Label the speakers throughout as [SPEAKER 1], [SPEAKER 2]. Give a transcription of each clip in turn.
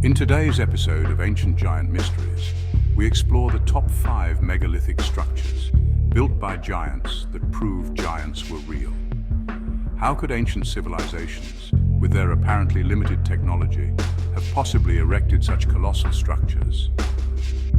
[SPEAKER 1] In today's episode of Ancient Giant Mysteries, we explore the top 5 megalithic structures built by giants that prove giants were real. How could ancient civilizations, with their apparently limited technology, have possibly erected such colossal structures?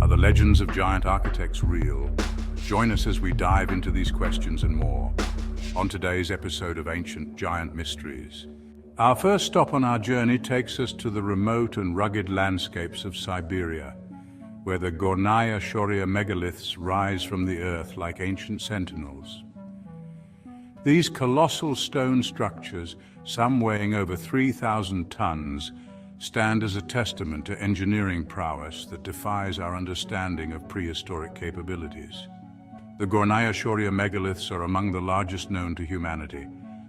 [SPEAKER 1] Are the legends of giant architects real? Join us as we dive into these questions and more on today's episode of Ancient Giant Mysteries. Our first stop on our journey takes us to the remote and rugged landscapes of Siberia, where the Gornaya Shoria megaliths rise from the earth like ancient sentinels. These colossal stone structures, some weighing over 3,000 tons, stand as a testament to engineering prowess that defies our understanding of prehistoric capabilities. The Gornaya Shoria megaliths are among the largest known to humanity.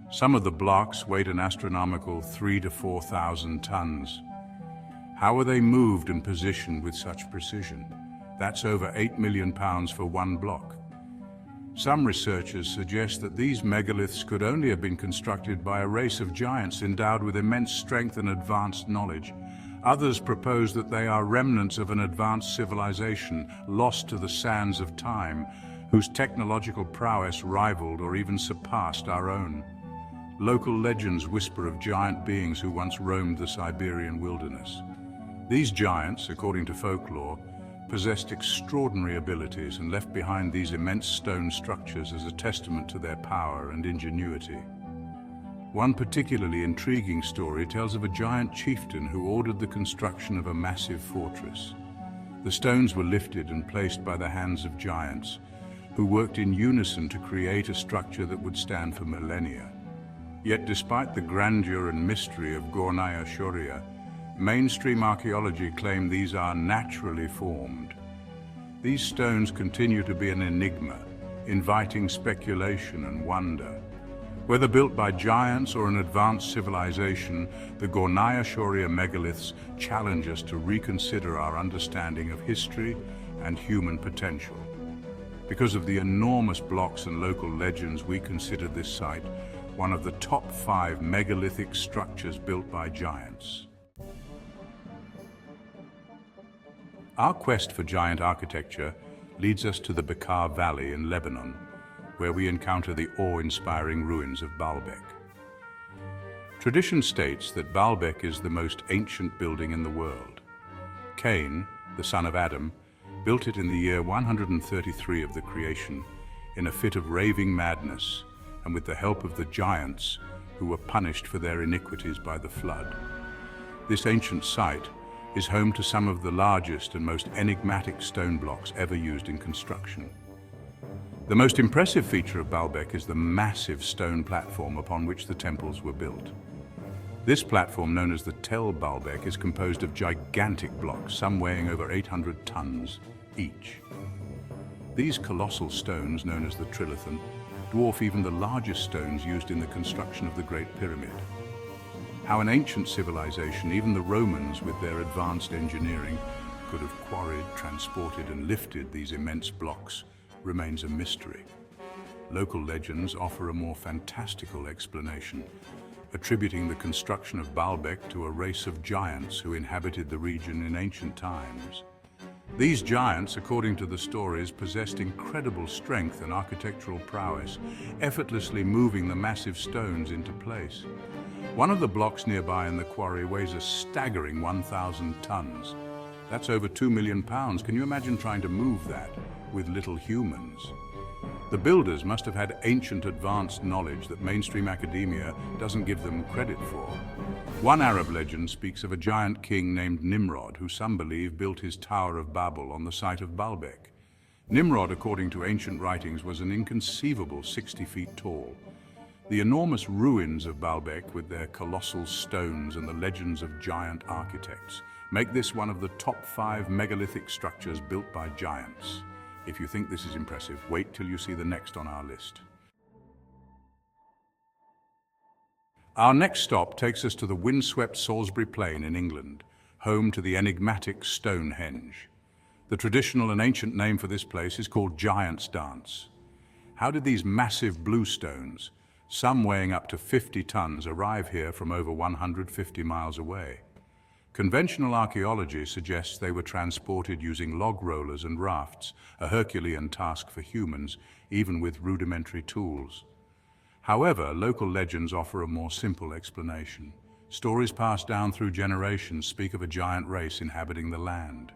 [SPEAKER 1] Some of the blocks weighed an astronomical 3,000 to 4,000 tons. How were they moved and positioned with such precision? That's over 8 million pounds for one block. Some researchers suggest that these megaliths could only have been constructed by a race of giants endowed with immense strength and advanced knowledge. Others propose that they are remnants of an advanced civilization lost to the sands of time, whose technological prowess rivaled or even surpassed our own. Local legends whisper of giant beings who once roamed the Siberian wilderness. These giants, according to folklore, possessed extraordinary abilities and left behind these immense stone structures as a testament to their power and ingenuity. One particularly intriguing story tells of a giant chieftain who ordered the construction of a massive fortress. The stones were lifted and placed by the hands of giants, who worked in unison to create a structure that would stand for millennia. Yet despite the grandeur and mystery of Gornaya Shoria, mainstream archaeology claim these are naturally formed. These stones continue to be an enigma, inviting speculation and wonder. Whether built by giants or an advanced civilization, the Gornaya Shoria megaliths challenge us to reconsider our understanding of history and human potential. Because of the enormous blocks and local legends, we consider this site one of the top 5 megalithic structures built by giants. Our quest for giant architecture leads us to the Bekaa Valley in Lebanon, where we encounter the awe-inspiring ruins of Baalbek. Tradition states that Baalbek is the most ancient building in the world. Cain, the son of Adam, built it in the year 133 of the creation in a fit of raving madness, and with the help of the giants who were punished for their iniquities by the flood. This ancient site is home to some of the largest and most enigmatic stone blocks ever used in construction. The most impressive feature of Baalbek is the massive stone platform upon which the temples were built. This platform, known as the Tel Baalbek, is composed of gigantic blocks, some weighing over 800 tons each. These colossal stones, known as the trilithon, dwarf even the largest stones used in the construction of the Great Pyramid. How an ancient civilization, even the Romans with their advanced engineering, could have quarried, transported and lifted these immense blocks remains a mystery. Local legends offer a more fantastical explanation, attributing the construction of Baalbek to a race of giants who inhabited the region in ancient times. These giants, according to the stories, possessed incredible strength and architectural prowess, effortlessly moving the massive stones into place. One of the blocks nearby in the quarry weighs a staggering 1,000 tons. That's over 2 million pounds. Can you imagine trying to move that with little humans? The builders must have had ancient advanced knowledge that mainstream academia doesn't give them credit for. One Arab legend speaks of a giant king named Nimrod, who some believe built his Tower of Babel on the site of Baalbek. Nimrod, according to ancient writings, was an inconceivable 60 feet tall. The enormous ruins of Baalbek, with their colossal stones and the legends of giant architects, make this one of the top 5 megalithic structures built by giants. If you think this is impressive, wait till you see the next on our list. Our next stop takes us to the windswept Salisbury Plain in England, home to the enigmatic Stonehenge. The traditional and ancient name for this place is called Giant's Dance. How did these massive blue stones, some weighing up to 50 tons, arrive here from over 150 miles away? Conventional archaeology suggests they were transported using log rollers and rafts, a Herculean task for humans, even with rudimentary tools. However, local legends offer a more simple explanation. Stories passed down through generations speak of a giant race inhabiting the land.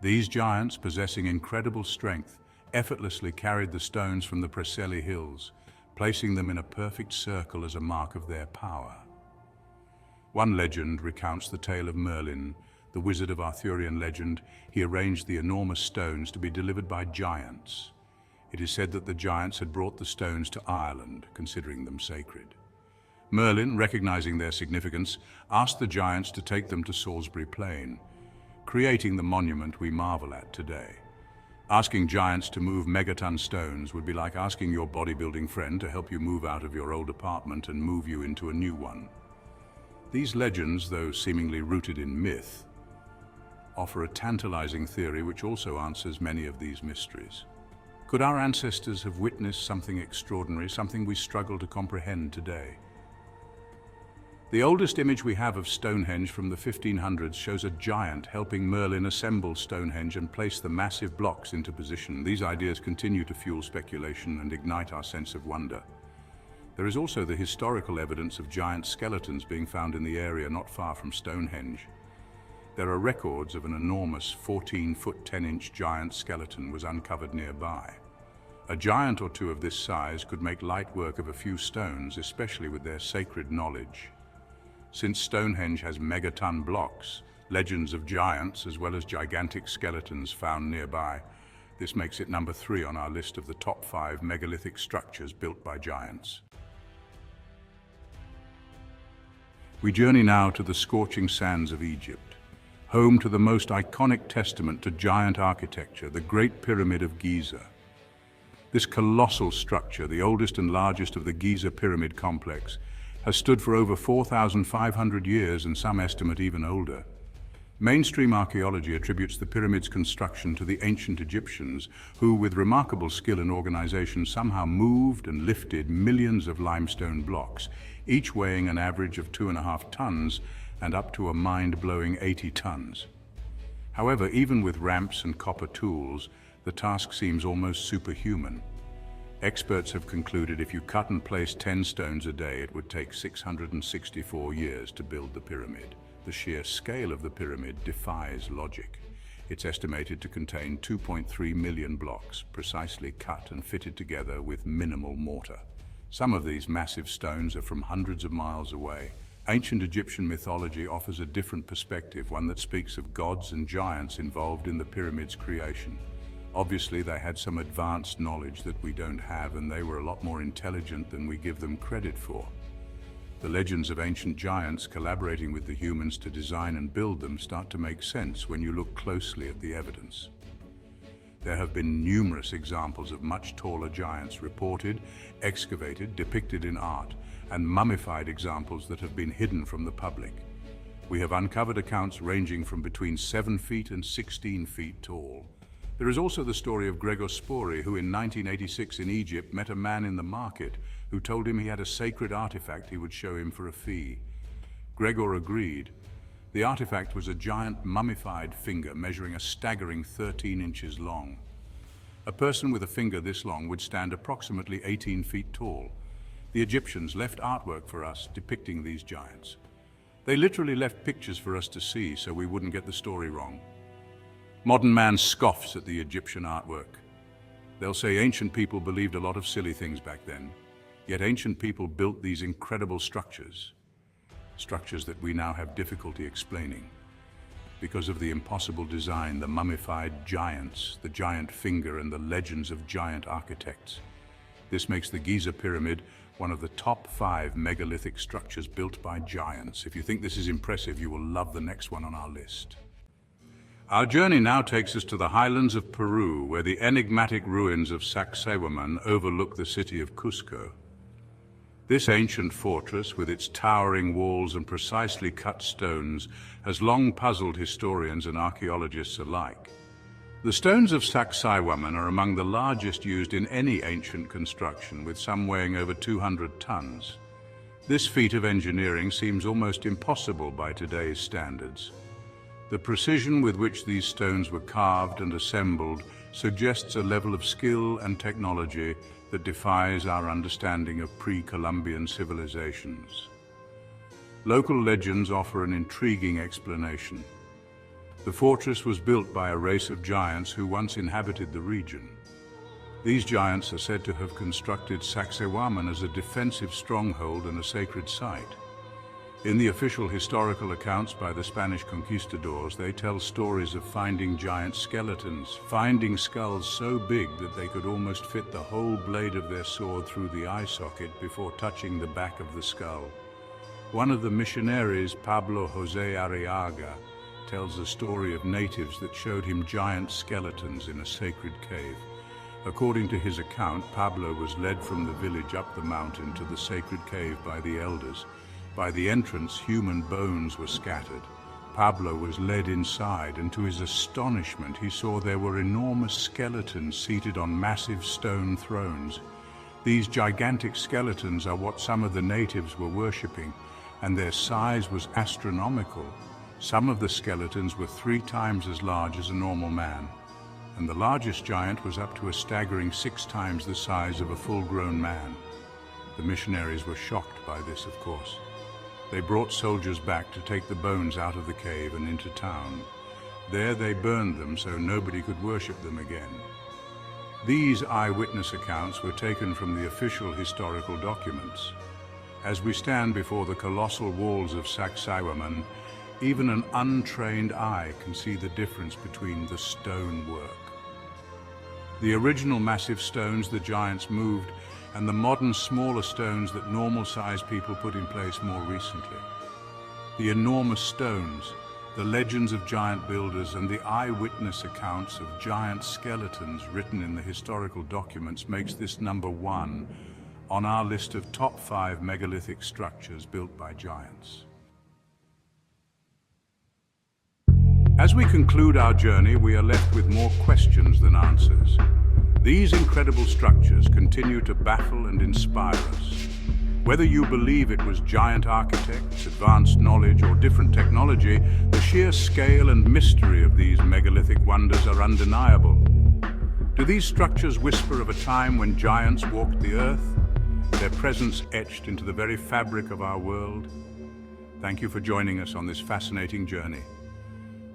[SPEAKER 1] These giants, possessing incredible strength, effortlessly carried the stones from the Preseli Hills, placing them in a perfect circle as a mark of their power. One legend recounts the tale of Merlin, the wizard of Arthurian legend. He arranged the enormous stones to be delivered by giants. It is said that the giants had brought the stones to Ireland, considering them sacred. Merlin, recognizing their significance, asked the giants to take them to Salisbury Plain, creating the monument we marvel at today. Asking giants to move megaton stones would be like asking your bodybuilding friend to help you move out of your old apartment and move you into a new one. These legends, though seemingly rooted in myth, offer a tantalizing theory which also answers many of these mysteries. Could our ancestors have witnessed something extraordinary, something we struggle to comprehend today? The oldest image we have of Stonehenge from the 1500s shows a giant helping Merlin assemble Stonehenge and place the massive blocks into position. These ideas continue to fuel speculation and ignite our sense of wonder. There is also the historical evidence of giant skeletons being found in the area not far from Stonehenge. There are records of an enormous 14-foot 10-inch giant skeleton was uncovered nearby. A giant or two of this size could make light work of a few stones, especially with their sacred knowledge. Since Stonehenge has megaton blocks, legends of giants as well as gigantic skeletons found nearby, this makes it number 3 on our list of the top 5 megalithic structures built by giants. We journey now to the scorching sands of Egypt, home to the most iconic testament to giant architecture, the Great Pyramid of Giza. This colossal structure, the oldest and largest of the Giza Pyramid complex, has stood for over 4,500 years and some estimate even older. Mainstream archaeology attributes the pyramid's construction to the ancient Egyptians, who, with remarkable skill and organization, somehow moved and lifted millions of limestone blocks, each weighing an average of 2.5 tons and up to a mind-blowing 80 tons. However, even with ramps and copper tools, the task seems almost superhuman. Experts have concluded if you cut and place 10 stones a day, it would take 664 years to build the pyramid. The sheer scale of the pyramid defies logic. It's estimated to contain 2.3 million blocks, precisely cut and fitted together with minimal mortar. Some of these massive stones are from hundreds of miles away. Ancient Egyptian mythology offers a different perspective, one that speaks of gods and giants involved in the pyramid's creation. Obviously, they had some advanced knowledge that we don't have, and they were a lot more intelligent than we give them credit for. The legends of ancient giants collaborating with the humans to design and build them start to make sense when you look closely at the evidence. There have been numerous examples of much taller giants reported, excavated, depicted in art, and mummified examples that have been hidden from the public. We have uncovered accounts ranging from between 7 feet and 16 feet tall. There is also the story of Gregor Spori, who in 1986 in Egypt met a man in the market who told him he had a sacred artifact he would show him for a fee. Gregor agreed. The artifact was a giant mummified finger measuring a staggering 13 inches long. A person with a finger this long would stand approximately 18 feet tall. The Egyptians left artwork for us depicting these giants. They literally left pictures for us to see so we wouldn't get the story wrong. Modern man scoffs at the Egyptian artwork. They'll say ancient people believed a lot of silly things back then, yet ancient people built these incredible structures that we now have difficulty explaining. Because of the impossible design, the mummified giants, the giant finger, and the legends of giant architects. This makes the Giza Pyramid one of the top 5 megalithic structures built by giants. If you think this is impressive, you will love the next one on our list. Our journey now takes us to the highlands of Peru, where the enigmatic ruins of Saachiman overlook the city of Cusco. This ancient fortress, with its towering walls and precisely cut stones, has long puzzled historians and archaeologists alike. The stones of Saachiman are among the largest used in any ancient construction, with some weighing over 200 tons. This feat of engineering seems almost impossible by today's standards. The precision with which these stones were carved and assembled suggests a level of skill and technology that defies our understanding of pre-Columbian civilizations. Local legends offer an intriguing explanation. The fortress was built by a race of giants who once inhabited the region. These giants are said to have constructed Saachiman as a defensive stronghold and a sacred site. In the official historical accounts by the Spanish conquistadors, they tell stories of finding giant skeletons, finding skulls so big that they could almost fit the whole blade of their sword through the eye socket before touching the back of the skull. One of the missionaries, Pablo José Arriaga, tells a story of natives that showed him giant skeletons in a sacred cave. According to his account, Pablo was led from the village up the mountain to the sacred cave by the elders. By the entrance, human bones were scattered. Pablo was led inside, and to his astonishment, he saw there were enormous skeletons seated on massive stone thrones. These gigantic skeletons are what some of the natives were worshipping, and their size was astronomical. Some of the skeletons were 3 times as large as a normal man, and the largest giant was up to a staggering 6 times the size of a full-grown man. The missionaries were shocked by this, of course. They brought soldiers back to take the bones out of the cave and into town. There they burned them so nobody could worship them again. These eyewitness accounts were taken from the official historical documents. As we stand before the colossal walls of Saachiman, even an untrained eye can see the difference between the stonework. The original massive stones the giants moved, and the modern smaller stones that normal-sized people put in place more recently. The enormous stones, the legends of giant builders, and the eyewitness accounts of giant skeletons written in the historical documents makes this number 1 on our list of top 5 megalithic structures built by giants. As we conclude our journey, we are left with more questions than answers. These incredible structures continue to baffle and inspire us. Whether you believe it was giant architects, advanced knowledge, or different technology, the sheer scale and mystery of these megalithic wonders are undeniable. Do these structures whisper of a time when giants walked the earth, their presence etched into the very fabric of our world? Thank you for joining us on this fascinating journey.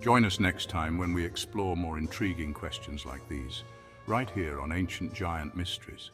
[SPEAKER 1] Join us next time when we explore more intriguing questions like these, right here on Ancient Giant Mysteries.